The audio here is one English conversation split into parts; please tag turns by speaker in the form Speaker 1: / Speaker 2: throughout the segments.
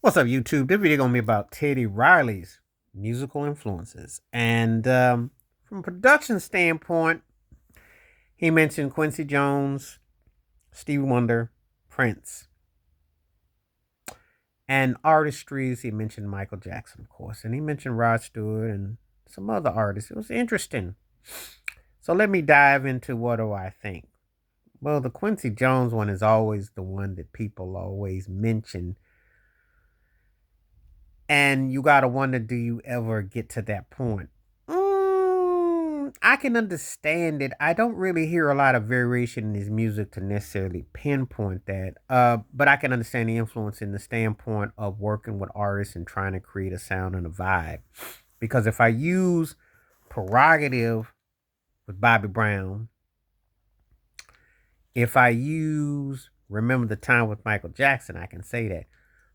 Speaker 1: What's up, YouTube? This video gonna be about Teddy Riley's musical influences, and from a production standpoint, he mentioned Quincy Jones, Stevie Wonder, Prince, and artistries. He mentioned Michael Jackson, of course, and he mentioned Rod Stewart and some other artists. It was interesting. So let me dive into what do I think. Well, the Quincy Jones one is always the one that people always mention. And you gotta wonder, do you ever get to that point? I can understand it. I don't really hear a lot of variation in his music to necessarily pinpoint that. But I can understand the influence in the standpoint of working with artists and trying to create a sound and a vibe. Because if I use Prerogative with Bobby Brown, if I use Remember the Time with Michael Jackson, I can say that.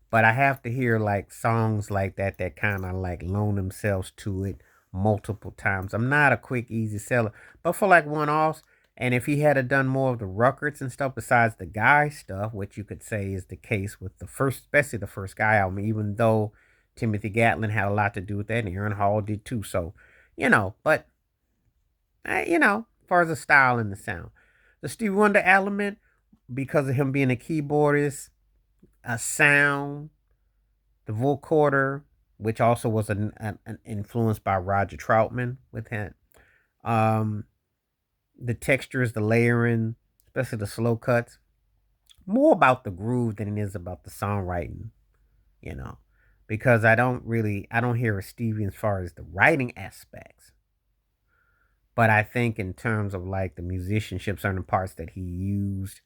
Speaker 1: But I have to hear like songs like that that kind of like loan themselves to it multiple times. I'm not a quick, easy seller, but for like one offs, and if he had done more of the records and stuff besides the Guy stuff, which you could say is the case with the first, especially the first Guy album, even though Timothy Gatlin had a lot to do with that, and Aaron Hall did too. So, but as far as the style and the sound, the Stevie Wonder element, because of him being a keyboardist, a sound, the vocoder, which also was an influenced by Roger Troutman with him. Um, the textures, the layering, especially the slow cuts, more about the groove than it is about the songwriting, you know, because I don't hear a Stevie as far as the writing aspects, but I think in terms of like the musicianship, certain parts that he used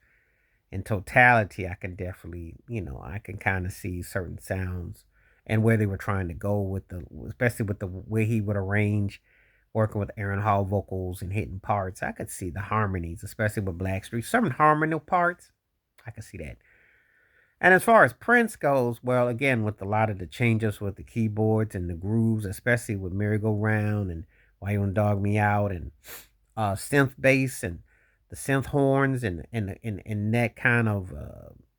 Speaker 1: in totality, I can definitely, I can kind of see certain sounds and where they were trying to go with especially with the way he would arrange, working with Aaron Hall vocals and hitting parts. I could see the harmonies, especially with Blackstreet. Certain harmonial parts, I could see that. And as far as Prince goes, well, again, with a lot of the changes with the keyboards and the grooves, especially with Merry Go Round and Why You Don't Dog Me Out and synth bass and the synth horns and that kind of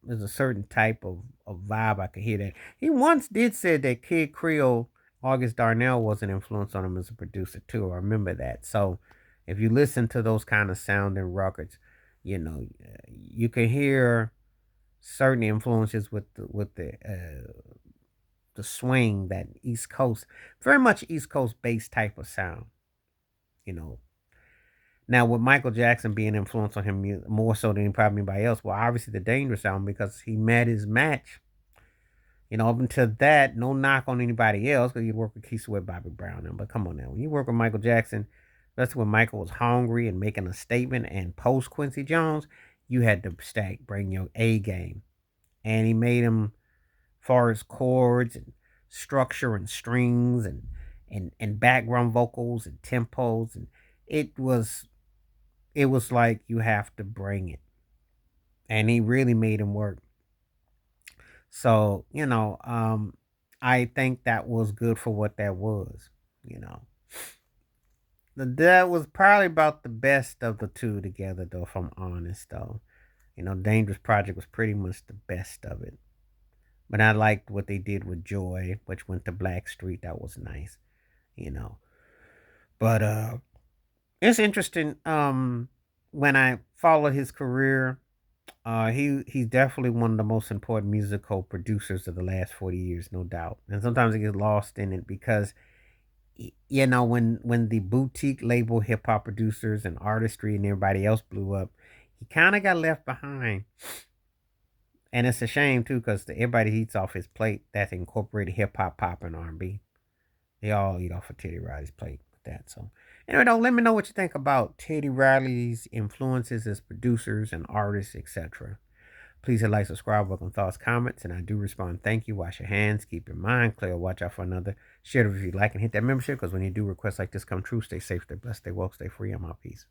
Speaker 1: there's a certain type of vibe I could hear that. He once did say that Kid Creole, August Darnell was an influence on him as a producer too. I remember that. So if you listen to those kind of sounding records, you can hear certain influences with the swing, that East Coast, very much East Coast bass type of sound. You know, Now, with Michael Jackson being influenced on him more so than probably anybody else, well, obviously the Dangerous album because he met his match. Up until that, no knock on anybody else because you work with Keith Sweat, Bobby Brown, but come on now, when you work with Michael Jackson, that's when Michael was hungry and making a statement. And post Quincy Jones, you had to bring your A game, and he made him far as chords and structure and strings and background vocals and tempos, and it was it was like you have to bring it. And he really made him work. So, I think that was good for what that was, you know. That was probably about the best of the two together, though, if I'm honest, though. Dangerous Project was pretty much the best of it. But I liked what they did with Joy, which went to Blackstreet. That was nice, you know. But it's interesting. When I followed his career, he's definitely one of the most important musical producers of the last 40 years, no doubt. And sometimes I get lost in it because when the boutique label hip hop producers and artistry and everybody else blew up, he kind of got left behind. And it's a shame too because everybody eats off his plate that's incorporated hip hop, pop, and R&B. They all eat off of Teddy Riley's plate with that. So anyway, though, let me know what you think about Teddy Riley's influences as producers and artists, etc. Please hit like, subscribe, welcome thoughts, comments, and I do respond. Thank you. Wash your hands, keep your mind clear, watch out for another. Share it if you like, and hit that membership because when you do requests like this come true, stay safe, stay blessed, stay woke, stay free. I'm out. Peace.